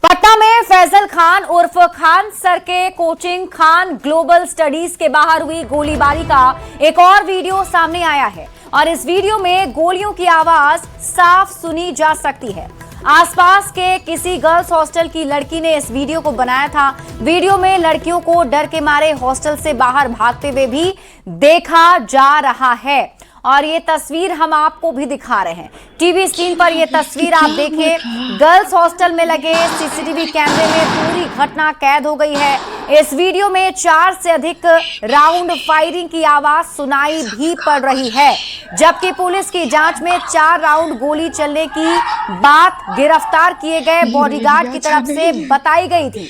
पटना में फैजल खान उर्फ खान सर के कोचिंग खान ग्लोबल स्टडीज के बाहर हुई गोलीबारी का एक और वीडियो सामने आया है और इस वीडियो में गोलियों की आवाज साफ सुनी जा सकती है। आसपास के किसी गर्ल्स हॉस्टल की लड़की ने इस वीडियो को बनाया था। वीडियो में लड़कियों को डर के मारे हॉस्टल से बाहर भागते हुए भी देखा जा रहा है और ये तस्वीर हम आपको भी दिखा रहे हैं। टीवी स्क्रीन पर ये तस्वीर आप देखिए। गर्ल्स हॉस्टल में लगे सीसीटीवी कैमरे में पूरी घटना कैद हो गई है। इस वीडियो में 4 से अधिक राउंड फायरिंग की आवाज सुनाई भी पड़ रही है, जबकि पुलिस की जांच में 4 राउंड गोली चलने की बात गिरफ्तार किए गए बॉडीगार्ड की तरफ से बताई गई थी।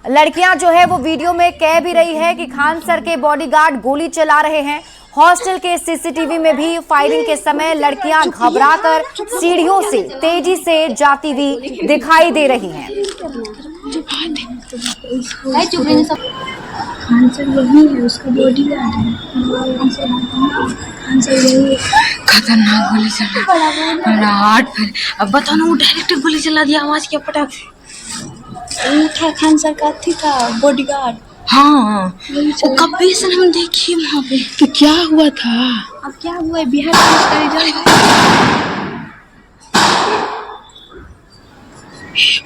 लड़कियां जो है वो वीडियो में कह भी रही है कि खान सर के बॉडीगार्ड गोली चला रहे हैं। हॉस्टल के सीसीटीवी में भी फायरिंग के समय लड़कियां घबराकर सीढ़ियों से तेजी से जाती हुई दिखाई दे रही हैं। खान सर यही है, उसका बॉडीगार्ड है। खान सर यही है। खतरनाक गोली चला हार्ट पर। अब बताओ ना, वो डायरेक्ट गोली चला दिया आवाज क्या पटा। वो था खान सर का थी का बॉडीगार्ड। हाँ, वो कभी से हम देखिए वहाँ पे। तो क्या हुआ था? अब क्या हुआ है, बिहार पुलिस का रिजल्ट।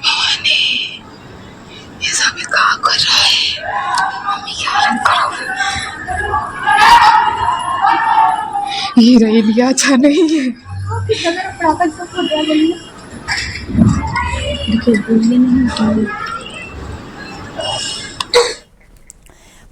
भवानी, ये सब क्या कर रहा है? मम्मी क्या रंग करो। ये रैलिया अच्छा नहीं है। देखिए बोलिए नहीं।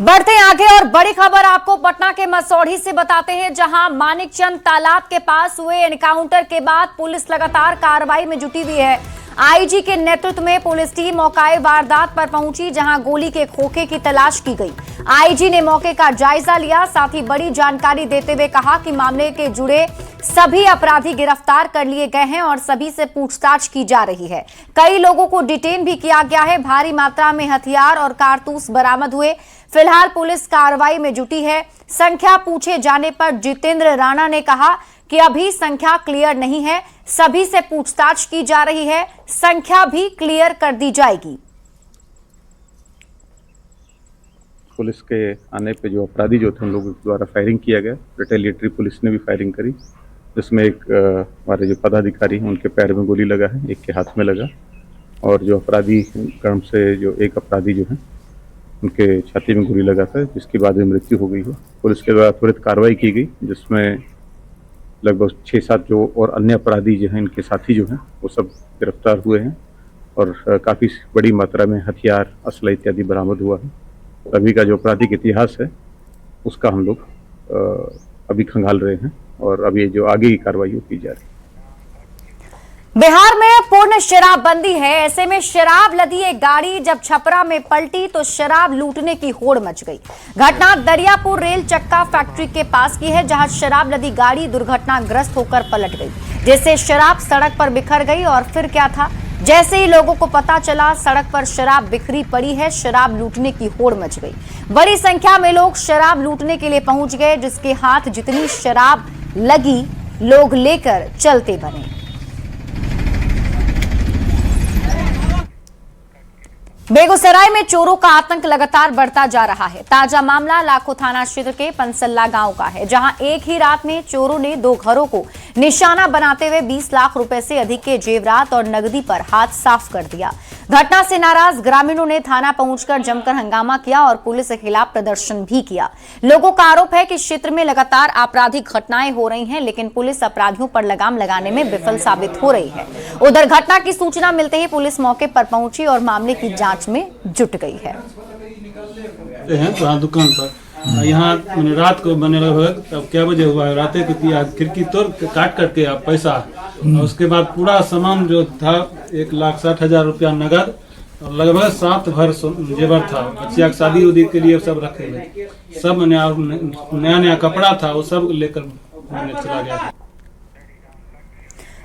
बढ़ते आगे और बड़ी खबर आपको पटना के मसौढ़ी से बताते हैं, जहां मानिकचंद तालाब के पास हुए एनकाउंटर के बाद पुलिस लगातार कार्रवाई में जुटी हुई है। आईजी के नेतृत्व में पुलिस टीम मौके वारदात पर पहुंची, जहां गोली के खोखे की तलाश की गई। आईजी ने मौके का जायजा लिया, साथ ही बड़ी जानकारी देते हुए कहा कि मामले के जुड़े सभी अपराधी गिरफ्तार कर लिए गए हैं और सभी से पूछताछ की जा रही है। कई लोगों को डिटेन भी किया गया है। भारी मात्रा में हथियार और कारतूस बरामद हुए। फिलहाल पुलिस कार्रवाई में जुटी है। संख्या पूछे जाने पर जितेंद्र राणा ने कहा कि अभी संख्या क्लियर नहीं है, सभी से पूछताछ की जा रही है, संख्या भी क्लियर कर दी जाएगी। पुलिस के आने पे जो अपराधी जो थे उन लोगों द्वारा फायरिंग किया गया। रिटेलिएटरी पुलिस ने भी फायरिंग करी, जिसमें एक हमारे जो पदाधिकारी हैं उनके पैर में गोली लगा है, एक के हाथ में लगा, और जो अपराधी क्रम से जो एक अपराधी जो है उनके छाती में गोली लगा था, जिसके बाद में मृत्यु हो गई है। पुलिस के द्वारा त्वरित कार्रवाई की गई, जिसमें लगभग 6-7 जो और अन्य अपराधी जो हैं, इनके साथी जो हैं, वो सब गिरफ्तार हुए हैं और काफ़ी बड़ी मात्रा में हथियार, असला इत्यादि बरामद हुआ है। अभी का जो आपराधिक इतिहास है उसका हम लोग अभी खंगाल रहे हैं और अभी जो आगे की कार्रवाई की जा रही है। बिहार में पूर्ण शराबबंदी है, ऐसे में शराब लदी एक गाड़ी जब छपरा में पलटी तो शराब लूटने की होड़ मच गई। घटना दरियापुर रेल चक्का फैक्ट्री के पास की है, जहां शराब लदी गाड़ी दुर्घटनाग्रस्त होकर पलट गई, जिससे शराब सड़क पर बिखर गई। और फिर क्या था, जैसे ही लोगों को पता चला सड़क पर शराब बिखरी पड़ी है, शराब लूटने की होड़ मच गई। बड़ी संख्या में लोग शराब लूटने के लिए पहुंच गए, जिसके हाथ जितनी शराब लगी लोग लेकर चलते बने। बेगूसराय में चोरों का आतंक लगातार बढ़ता जा रहा है। ताजा मामला लाखों थाना क्षेत्र के पंसल्ला गांव का है, जहां एक ही रात में चोरों ने 2 घरों को निशाना बनाते हुए 20 लाख रुपए से अधिक के जेवरात और नकदी पर हाथ साफ कर दिया। घटना से नाराज ग्रामीणों ने थाना पहुंचकर जमकर हंगामा किया और पुलिस के खिलाफ प्रदर्शन भी किया। लोगों का आरोप है कि क्षेत्र में लगातार आपराधिक घटनाएं हो रही हैं, लेकिन पुलिस अपराधियों पर लगाम लगाने में विफल साबित हो रही है। उधर घटना की सूचना मिलते ही पुलिस मौके पर पहुंची और मामले की जांच में जुट गई है। तो दुकान पर यहाँ रात को बने लगभग तब क्या बजे हुआ है, रात को खिड़की तोड़ काट करके आप पैसा और उसके बाद पूरा सामान जो था 1,60,000 रुपया नगद और लगभग 7 भर जेवर था। बच्चिया की शादी उदी के लिए सब रखे हुए, सब नया नया कपड़ा था, वो सब लेकर चला गया।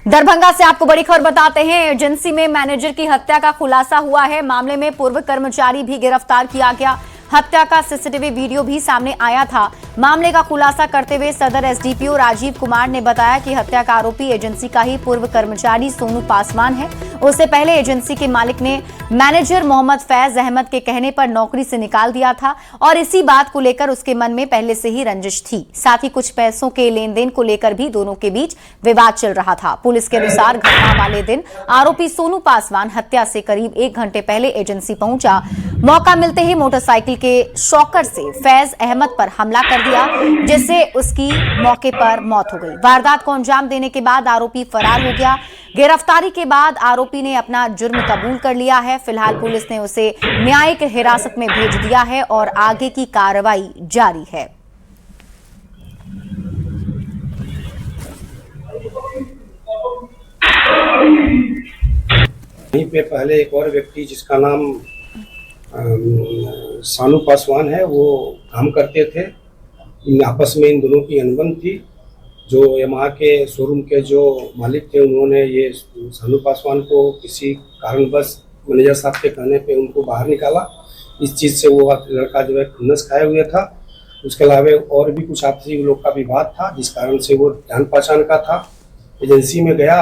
दरभंगा से आपको बड़ी खबर बताते हैं। एजेंसी में मैनेजर की हत्या का खुलासा हुआ है। मामले में पूर्व कर्मचारी भी गिरफ्तार किया गया। हत्या का सीसीटीवी वीडियो भी सामने आया था। मामले का खुलासा करते हुए सदर एसडीपीओ राजीव कुमार ने बताया कि हत्या का आरोपी एजेंसी का ही पूर्व कर्मचारी सोनू पासवान है। उससे पहले एजेंसी के मालिक ने मैनेजर मोहम्मद फैज अहमद के कहने पर नौकरी से निकाल दिया था और इसी बात को लेकर उसके मन में पहले से ही रंजिश थी। साथ ही कुछ पैसों के लेन देन को लेकर भी दोनों के बीच विवाद चल रहा था। पुलिस के अनुसार घटना वाले दिन आरोपी सोनू पासवान हत्या से करीब 1 घंटे पहले एजेंसी पहुंचा। मौका मिलते ही मोटरसाइकिल के शॉकर से फैज अहमद पर हमला कर दिया, जिससे उसकी मौके पर मौत हो गई। वारदात को अंजाम देने के बाद आरोपी फरार हो गया। गिरफ्तारी के बाद आरोपी ने अपना जुर्म कबूल कर लिया है। फिलहाल पुलिस ने उसे न्यायिक हिरासत में भेज दिया है और आगे की कार्रवाई जारी है। वहीं पे पहले एक और व्यक्ति जिसका नाम सानू पासवान है, वो काम करते थे। आपस में इन दोनों की अनबन थी। जो यामाहा के शोरूम के जो मालिक थे, उन्होंने ये सानू पासवान को किसी कारणवश मैनेजर साहब के कहने पे उनको बाहर निकाला। इस चीज़ से वो लड़का जो है खुन्नस खाए हुए था। उसके अलावा और भी कुछ आपसी लोग का विवाद था, जिस कारण से वो जान पहचान का था। एजेंसी में गया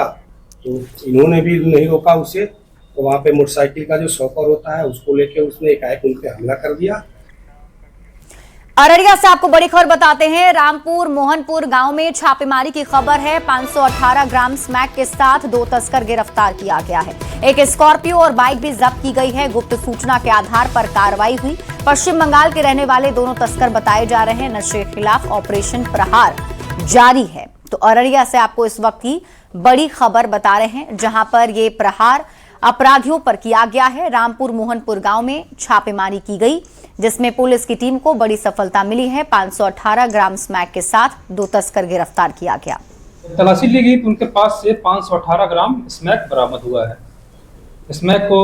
तो इन्होंने भी नहीं रोका उसे, तो वहाँ पे मोटरसाइकिल का जो शॉकर होता है उसको लेके उसने एकाएक उन पे हमला कर दिया। अररिया से आपको बड़ी खबर बताते हैं। रामपुर मोहनपुर गांव में छापेमारी की खबर है। 518 ग्राम स्मैक के साथ 2 तस्कर गिरफ्तार किया गया है। एक स्कॉर्पियो और बाइक भी जब्त की गई है। गुप्त सूचना के आधार पर कार्रवाई हुई। पश्चिम बंगाल के रहने वाले दोनों तस्कर बताए जा रहे हैं। नशे के खिलाफ ऑपरेशन प्रहार जारी है। तो अररिया से आपको इस वक्त की बड़ी खबर बता रहे हैं, जहां पर ये प्रहार अपराधियों पर किया गया है। रामपुर मोहनपुर गांव में छापेमारी की गई, जिसमें पुलिस की टीम को बड़ी सफलता मिली है। 518 ग्राम स्मैक के साथ 2 तस्कर गिरफ्तार किया गया। तलाशी ली गई तो उनके पास से 518 ग्राम स्मैक बरामद हुआ है। स्मैक को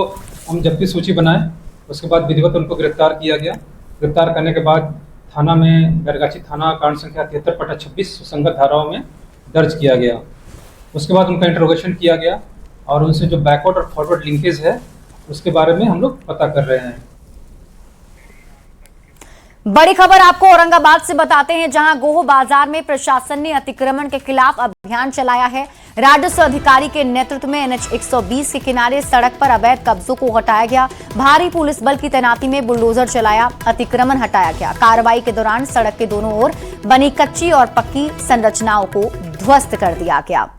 हम जब्ती सूची बनाए, उसके बाद विधिवत उनको गिरफ्तार किया गया। गिरफ्तार करने के बाद थाना में बैरगाछी थाना कांड संख्या 73/26 सुसंगत धाराओं में दर्ज किया गया। उसके बाद उनका इंटरोगेशन किया गया और उनसे जो बैकवर्ड और फॉरवर्ड लिंकेज है उसके बारे में हम लोग पता कर रहे हैं। बड़ी खबर आपको औरंगाबाद से बताते हैं, जहां गोह बाजार में प्रशासन ने अतिक्रमण के खिलाफ अभियान चलाया है। राजस्व अधिकारी के नेतृत्व में NH 120 के किनारे सड़क पर अवैध कब्जों को हटाया गया। भारी पुलिस बल की तैनाती में बुलडोजर चलाया, अतिक्रमण हटाया गया। कार्रवाई के दौरान सड़क के दोनों ओर बनी कच्ची और पक्की संरचनाओं को ध्वस्त कर दिया गया।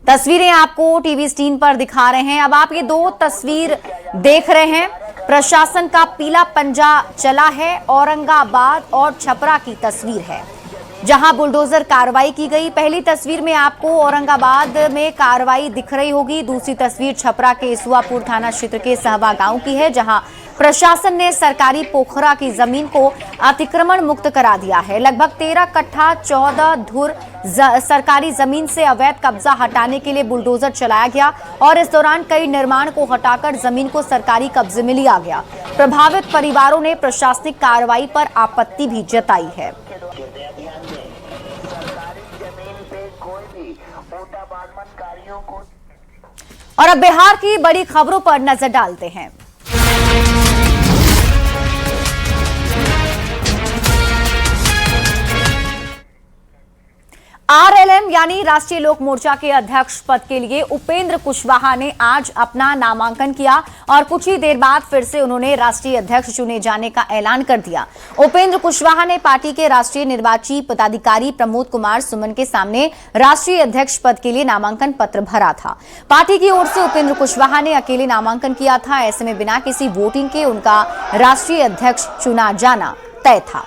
तस्वीरें आपको टीवी स्क्रीन पर दिखा रहे हैं। अब आप ये 2 तस्वीर देख रहे हैं। प्रशासन का पीला पंजा चला है। औरंगाबाद और छपरा की तस्वीर है, जहां बुलडोजर कार्रवाई की गई। पहली तस्वीर में आपको औरंगाबाद में कार्रवाई दिख रही होगी। दूसरी तस्वीर छपरा के इसुआपुर थाना क्षेत्र के सहवा गांव की है, जहां प्रशासन ने सरकारी पोखरा की जमीन को अतिक्रमण मुक्त करा दिया है। लगभग 13 कट्ठा 14 धुर सरकारी जमीन से अवैध कब्जा हटाने के लिए बुलडोजर चलाया गया और इस दौरान कई निर्माण को हटाकर जमीन को सरकारी कब्जे में लिया गया। प्रभावित परिवारों ने प्रशासनिक कार्रवाई पर आपत्ति भी जताई है। और अब बिहार की बड़ी खबरों पर नजर डालते हैं। RLM यानी राष्ट्रीय लोक मोर्चा के अध्यक्ष पद के लिए उपेंद्र कुशवाहा ने आज अपना नामांकन किया और कुछ ही देर बाद फिर से उन्होंने राष्ट्रीय अध्यक्ष चुने जाने का ऐलान कर दिया। उपेंद्र कुशवाहा ने पार्टी के राष्ट्रीय निर्वाची पदाधिकारी प्रमोद कुमार सुमन के सामने राष्ट्रीय अध्यक्ष पद के लिए नामांकन पत्र भरा था। पार्टी की ओर से उपेंद्र कुशवाहा ने अकेले नामांकन किया था। ऐसे में बिना किसी वोटिंग के उनका राष्ट्रीय अध्यक्ष चुना जाना तय था।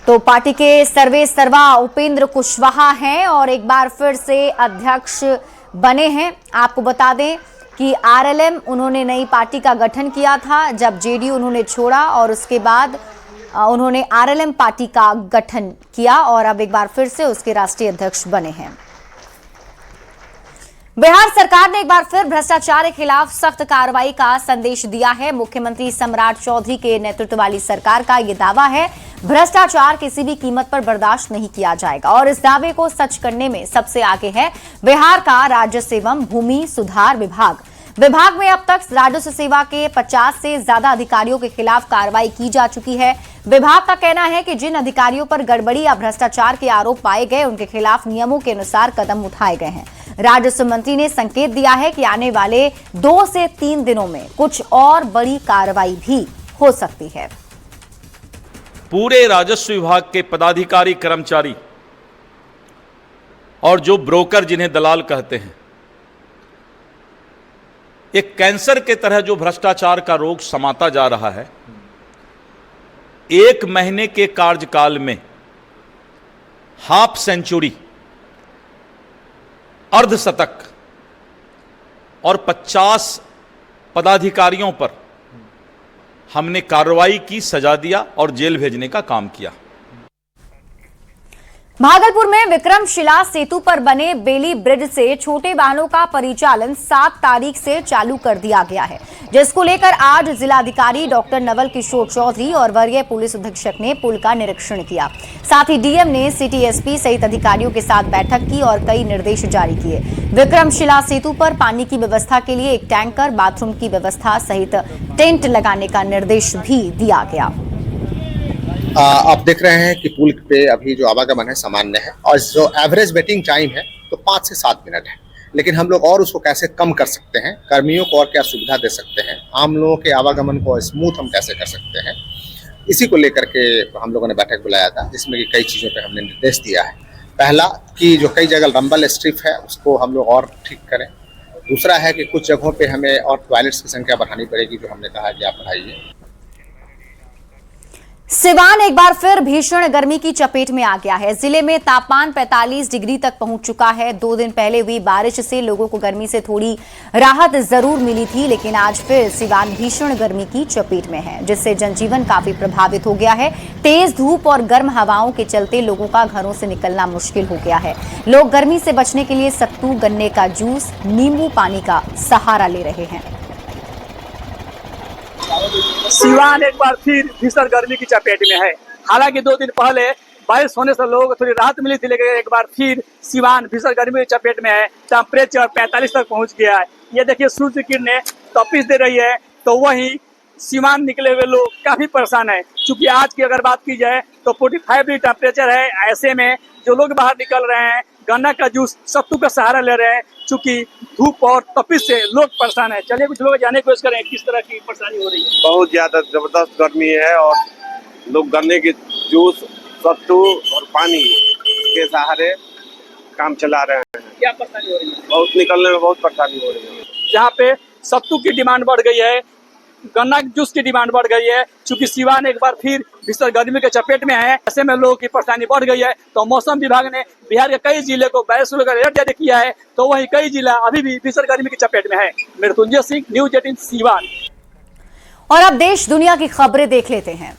तो पार्टी के सर्वे सर्वा उपेंद्र कुशवाहा हैं और एक बार फिर से अध्यक्ष बने हैं। आपको बता दें कि RLM उन्होंने नई पार्टी का गठन किया था जब JDU उन्होंने छोड़ा और उसके बाद उन्होंने RLM पार्टी का गठन किया और अब एक बार फिर से उसके राष्ट्रीय अध्यक्ष बने हैं। बिहार सरकार ने एक बार फिर भ्रष्टाचार के खिलाफ सख्त कार्रवाई का संदेश दिया है। मुख्यमंत्री सम्राट चौधरी के नेतृत्व वाली सरकार का यह दावा है, भ्रष्टाचार किसी भी कीमत पर बर्दाश्त नहीं किया जाएगा। और इस दावे को सच करने में सबसे आगे है बिहार का राजस्व एवं भूमि सुधार विभाग। विभाग में अब तक राजस्व सेवा के 50 से ज्यादा अधिकारियों के खिलाफ कार्रवाई की जा चुकी है। विभाग का कहना है कि जिन अधिकारियों पर गड़बड़ी या भ्रष्टाचार के आरोप पाए गए, उनके खिलाफ नियमों के अनुसार कदम उठाए गए हैं। राजस्व मंत्री ने संकेत दिया है कि आने वाले 2 से 3 दिनों में कुछ और बड़ी कार्रवाई भी हो सकती है। पूरे राजस्व विभाग के पदाधिकारी, कर्मचारी और जो ब्रोकर, जिन्हें दलाल कहते हैं, एक कैंसर के तरह जो भ्रष्टाचार का रोग समाता जा रहा है, 1 महीने के कार्यकाल में हाफ सेंचुरी, अर्धशतक और 50 पदाधिकारियों पर हमने कार्रवाई की, सजा दिया और जेल भेजने का काम किया। भागलपुर में विक्रमशिला सेतु पर बने बेली ब्रिज से छोटे वाहनों का परिचालन 7 तारीख से चालू कर दिया गया है, जिसको लेकर आज जिलाधिकारी डॉक्टर नवल किशोर चौधरी और वरीय पुलिस अधीक्षक ने पुल का निरीक्षण किया। साथ ही डीएम ने सिटी एसपी सहित अधिकारियों के साथ बैठक की और कई निर्देश जारी किए। विक्रमशिला सेतु पर पानी की व्यवस्था के लिए एक टैंकर, बाथरूम की व्यवस्था सहित टेंट लगाने का निर्देश भी दिया गया। आप देख रहे हैं कि पुल पे अभी जो आवागमन है सामान्य है और जो एवरेज वेटिंग टाइम है तो 5 से 7 मिनट है, लेकिन हम लोग और उसको कैसे कम कर सकते हैं, कर्मियों को और क्या सुविधा दे सकते हैं, आम लोगों के आवागमन को स्मूथ हम कैसे कर सकते हैं, इसी को लेकर के हम लोगों ने बैठक बुलाया था, जिसमें कि कई चीज़ों पर हमने निर्देश दिया है। पहला कि जो कई जगह रंबल स्ट्रिप है उसको हम लोग और ठीक करें। दूसरा है कि कुछ जगहों पर हमें और टॉयलेट्स की संख्या बढ़ानी पड़ेगी, जो हमने कहा कि आप बढ़ाइए। सिवान एक बार फिर भीषण गर्मी की चपेट में आ गया है। जिले में तापमान 45 डिग्री तक पहुंच चुका है। 2 दिन पहले हुई बारिश से लोगों को गर्मी से थोड़ी राहत जरूर मिली थी, लेकिन आज फिर सिवान भीषण गर्मी की चपेट में है, जिससे जनजीवन काफी प्रभावित हो गया है। तेज धूप और गर्म हवाओं के चलते लोगों का घरों से निकलना मुश्किल हो गया है। लोग गर्मी से बचने के लिए सत्तू, गन्ने का जूस, नींबू पानी का सहारा ले रहे हैं। सिवान एक बार फिर भीषण गर्मी की चपेट में है। हालांकि 2 दिन पहले बारिश होने से लोगों को थोड़ी राहत मिली थी, लेकिन एक बार फिर सिवान भीषण गर्मी की चपेट में है। टेम्परेचर 45 तक पहुंच गया है। ये देखिए, सूर्य की किरणें तपिश दे रही है, तो वहीं सिवान निकले हुए लोग काफी परेशान है। चूंकि आज की अगर बात की जाए तो 45 डिग्री टेम्परेचर है। ऐसे में जो लोग बाहर निकल रहे हैं, गन्ना का जूस, सत्तू का सहारा ले रहे हैं, चूंकि धूप और तपिश से लोग परेशान है। चलिए कुछ लोग जाने की कोशिश करें किस तरह की परेशानी हो रही है। बहुत ज्यादा जबरदस्त गर्मी है और लोग गन्ने के जूस, सत्तू और पानी के सहारे काम चला रहे हैं। क्या परेशानी हो रही है? बहुत निकलने में बहुत परेशानी हो रही है। जहाँ पे सत्तू की डिमांड बढ़ गई है, गन्ना जूस की डिमांड बढ़ गई है, चूंकि सिवान एक बार फिर भीषण गर्मी के चपेट में है। ऐसे में लोगों की परेशानी बढ़ गई है। तो मौसम विभाग ने बिहार के कई जिले को बारिश का अलर्ट जारी किया है, तो वहीं कई जिला अभी भी भीषण गर्मी की चपेट में है। मृत्युंजय सिंह, न्यूज 18 सिवान। और अब देश दुनिया की खबरें देख लेते हैं।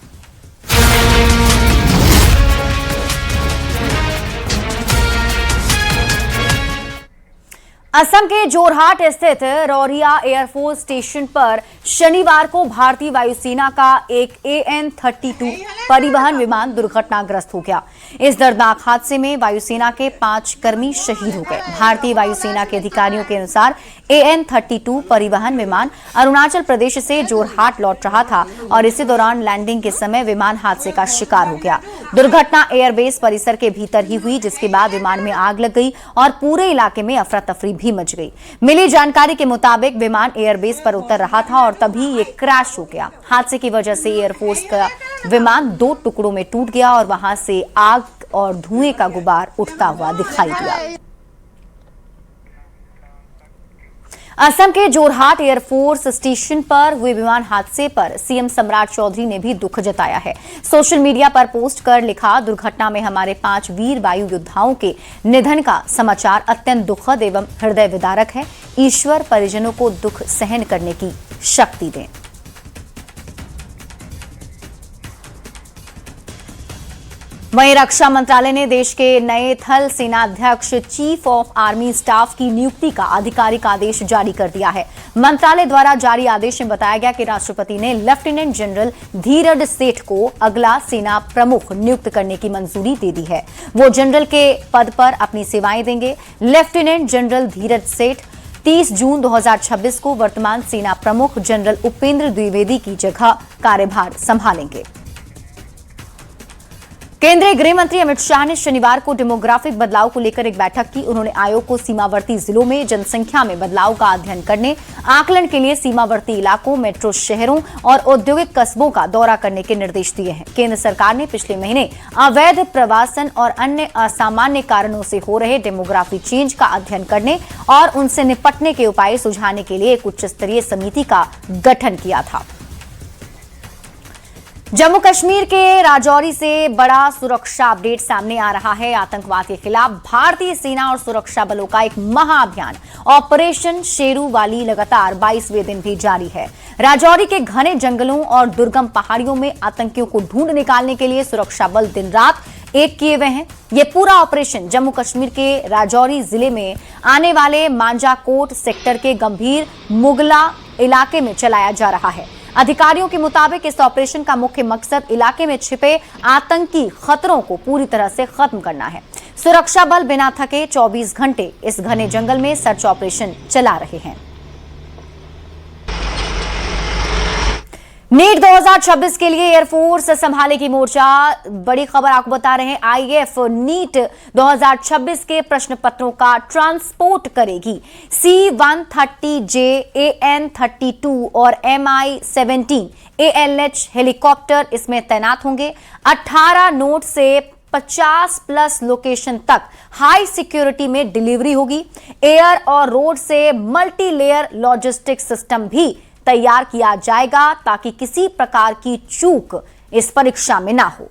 असम के जोरहाट स्थित रौरिया एयरफोर्स स्टेशन पर शनिवार को भारतीय वायुसेना का एक AN-32 परिवहन विमान दुर्घटनाग्रस्त हो गया। इस दर्दनाक हादसे में वायुसेना के 5 कर्मी शहीद हो गए। भारतीय वायुसेना के अधिकारियों के अनुसार AN-32 परिवहन विमान अरुणाचल प्रदेश से जोरहाट लौट रहा था और इसी दौरान लैंडिंग के समय विमान हादसे का शिकार हो गया। दुर्घटना एयरबेस परिसर के भीतर ही हुई, जिसके बाद विमान में आग लग गई और पूरे इलाके में अफरा तफरी भी मच गई। मिली जानकारी के मुताबिक विमान एयरबेस पर उतर रहा था और तभी ये क्रैश हो गया। हादसे की वजह से एयरफोर्स का विमान 2 टुकड़ों में टूट गया और वहां से आग और धुएं का गुबार उठता हुआ दिखाई दिया। असम के जोरहाट एयरफोर्स स्टेशन पर हुए विमान हादसे पर सीएम सम्राट चौधरी ने भी दुख जताया है। सोशल मीडिया पर पोस्ट कर लिखा, दुर्घटना में हमारे 5 वीर वायु योद्धाओं के निधन का समाचार अत्यंत दुखद एवं हृदय विदारक है। ईश्वर परिजनों को दुख सहन करने की शक्ति दें। वहीं रक्षा मंत्रालय ने देश के नए थल सेनाध्यक्ष चीफ ऑफ आर्मी स्टाफ की नियुक्ति का आधिकारिक आदेश जारी कर दिया है। मंत्रालय द्वारा जारी आदेश में बताया गया कि राष्ट्रपति ने लेफ्टिनेंट जनरल धीरज सेठ को अगला सेना प्रमुख नियुक्त करने की मंजूरी दे दी है। वो जनरल के पद पर अपनी सेवाएं देंगे। लेफ्टिनेंट जनरल धीरज सेठ 30 जून 2026 को वर्तमान सेना प्रमुख जनरल उपेंद्र द्विवेदी की जगह कार्यभार संभालेंगे। केंद्रीय गृह मंत्री अमित शाह ने शनिवार को डेमोग्राफिक बदलाव को लेकर एक बैठक की। उन्होंने आयोग को सीमावर्ती जिलों में जनसंख्या में बदलाव का अध्ययन करने, आकलन के लिए सीमावर्ती इलाकों, मेट्रो शहरों और औद्योगिक कस्बों का दौरा करने के निर्देश दिए हैं। केंद्र सरकार ने पिछले महीने अवैध प्रवासन और अन्य असामान्य कारणों से हो रहे डेमोग्राफी चेंज का अध्ययन करने और उनसे निपटने के उपाय सुझाने के लिए एक उच्च स्तरीय समिति का गठन किया था। जम्मू कश्मीर के राजौरी से बड़ा सुरक्षा अपडेट सामने आ रहा है। आतंकवाद के खिलाफ भारतीय सेना और सुरक्षा बलों का एक महाअभियान ऑपरेशन शेरू वाली लगातार 22वें दिन भी जारी है। राजौरी के घने जंगलों और दुर्गम पहाड़ियों में आतंकियों को ढूंढ निकालने के लिए सुरक्षा बल दिन रात एक किए हुए हैं। ये पूरा ऑपरेशन जम्मू कश्मीर के राजौरी जिले में आने वाले मांजाकोट सेक्टर के गंभीर मुगला इलाके में चलाया जा रहा है। अधिकारियों के मुताबिक इस ऑपरेशन का मुख्य मकसद इलाके में छिपे आतंकी खतरों को पूरी तरह से खत्म करना है। सुरक्षा बल बिना थके 24 घंटे इस घने जंगल में सर्च ऑपरेशन चला रहे हैं। नीट 2026 के लिए एयरफोर्स संभालेगी मोर्चा। बड़ी खबर आपको बता रहे हैं, आईएएफ नीट 2026 के प्रश्न पत्रों का ट्रांसपोर्ट करेगी। C-130J, AN-32 और MI-17 ALH हेलीकॉप्टर इसमें तैनात होंगे। 18 नोट से 50+ लोकेशन तक हाई सिक्योरिटी में डिलीवरी होगी। एयर और रोड से मल्टी लेयर लॉजिस्टिक सिस्टम भी तैयार किया जाएगा ताकि किसी प्रकार की चूक इस परीक्षा में ना हो।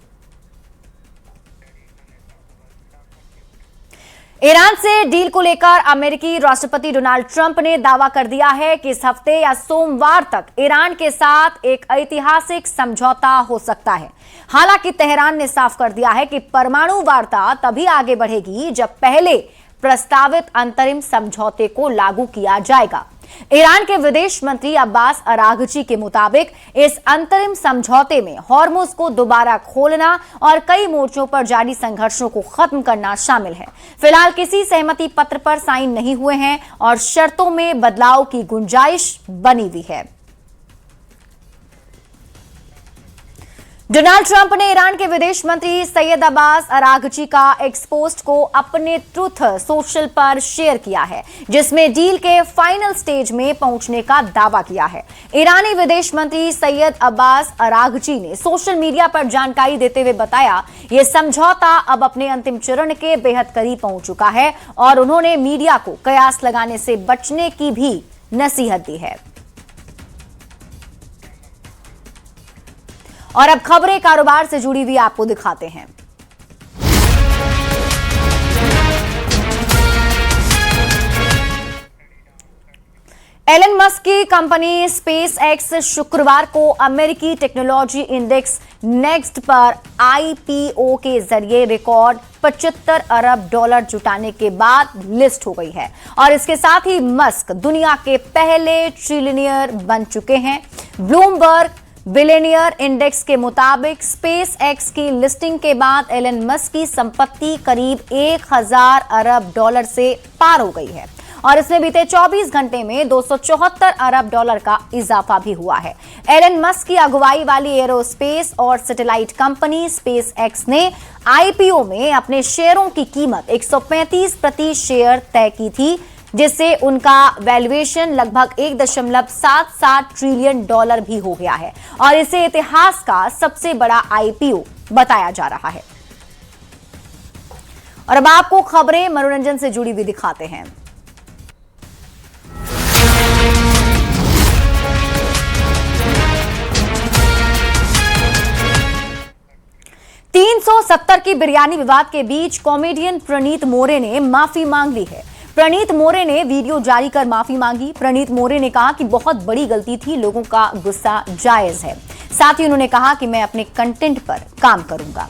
ईरान से डील को लेकर अमेरिकी राष्ट्रपति डोनाल्ड ट्रंप ने दावा कर दिया है कि इस हफ्ते या सोमवार तक ईरान के साथ एक ऐतिहासिक समझौता हो सकता है। हालांकि तेहरान ने साफ कर दिया है कि परमाणु वार्ता तभी आगे बढ़ेगी जब पहले प्रस्तावित अंतरिम समझौते को लागू किया जाएगा। ईरान के विदेश मंत्री अब्बास अरागची के मुताबिक इस अंतरिम समझौते में हॉर्मुज को दोबारा खोलना और कई मोर्चों पर जारी संघर्षों को खत्म करना शामिल है। फिलहाल किसी सहमति पत्र पर साइन नहीं हुए हैं और शर्तों में बदलाव की गुंजाइश बनी हुई है। डोनाल्ड ट्रंप ने ईरान के विदेश मंत्री सैयद अब्बास अरागची का एक्स पोस्ट को अपने ट्रुथ सोशल पर शेयर किया है, जिसमें डील के फाइनल स्टेज में पहुंचने का दावा किया है। ईरानी विदेश मंत्री सैयद अब्बास अरागची ने सोशल मीडिया पर जानकारी देते हुए बताया, यह समझौता अब अपने अंतिम चरण के बेहद करीब पहुंच चुका है और उन्होंने मीडिया को कयास लगाने से बचने की भी नसीहत दी है। और अब खबरें कारोबार से जुड़ी हुई आपको दिखाते हैं। एलन मस्क की कंपनी स्पेस एक्स शुक्रवार को अमेरिकी टेक्नोलॉजी इंडेक्स नेक्स्ट पर आईपीओ के जरिए रिकॉर्ड $75 अरब जुटाने के बाद लिस्ट हो गई है और इसके साथ ही मस्क दुनिया के पहले ट्रिलियनियर बन चुके हैं। ब्लूमबर्ग बिलियनियर इंडेक्स के मुताबिक स्पेस एक्स की लिस्टिंग के बाद एलन मस्क की संपत्ति करीब $1000 अरब से पार हो गई है और इसमें बीते 24 घंटे में $274 अरब का इजाफा भी हुआ है। एलन मस्क की अगुवाई वाली एरोस्पेस और सैटेलाइट कंपनी स्पेस एक्स ने आईपीओ में अपने शेयरों की कीमत 135 प्रति शेयर तय की थी, जिससे उनका वैल्यूएशन लगभग $1.77 ट्रिलियन भी हो गया है और इसे इतिहास का सबसे बड़ा आईपीओ बताया जा रहा है। और अब आपको खबरें मनोरंजन से जुड़ी हुई दिखाते हैं। $370 की बिरयानी विवाद के बीच कॉमेडियन प्रणीत मोरे ने माफी मांग ली है। प्रणीत मोरे ने वीडियो जारी कर माफी मांगी। प्रणीत मोरे ने कहा कि बहुत बड़ी गलती थी, लोगों का गुस्सा जायज है। साथ ही उन्होंने कहा कि मैं अपने कंटेंट पर काम करूंगा।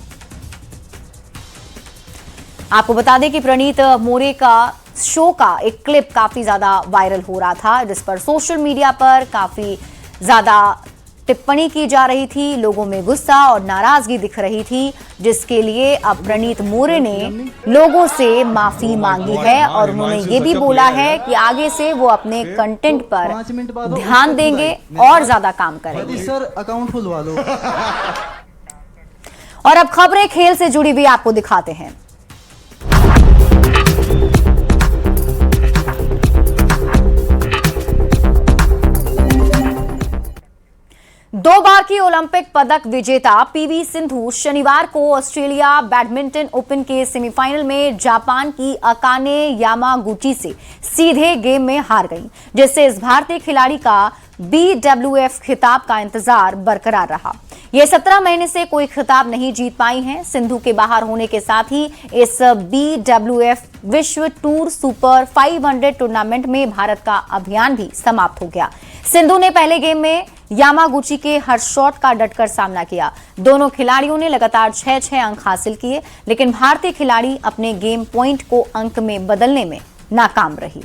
आपको बता दें कि प्रणीत मोरे का शो का एक क्लिप काफी ज्यादा वायरल हो रहा था, जिस पर सोशल मीडिया पर काफी ज्यादा टिप्पणी की जा रही थी, लोगों में गुस्सा और नाराजगी दिख रही थी, जिसके लिए अब प्रणीत मोरे ने लोगों से माफी मांगी है और उन्होंने ये भी बोला है कि आगे से वो अपने कंटेंट पर ध्यान देंगे और ज्यादा काम करेंगे। सर अकाउंट खुलवा दो। और अब खबरें खेल से जुड़ी हुई आपको दिखाते हैं। दो बार की ओलंपिक पदक विजेता पीवी सिंधु शनिवार को ऑस्ट्रेलिया बैडमिंटन ओपन के सेमीफाइनल में जापान की अकाने यामागुची से सीधे गेम में हार गई, जिससे इस भारतीय खिलाड़ी का BWF खिताब का इंतजार बरकरार रहा। ये 17 महीने से कोई खिताब नहीं जीत पाई हैं। सिंधु के बाहर होने के साथ ही इस BWF विश्व टूर सुपर 500 टूर्नामेंट में भारत का अभियान भी समाप्त हो गया। सिंधु ने पहले गेम में यामागुची के हर शॉट का डटकर सामना किया। दोनों खिलाड़ियों ने लगातार 6-6 अंक हासिल किए, लेकिन भारतीय खिलाड़ी अपने गेम पॉइंट को अंक में बदलने में नाकाम रही।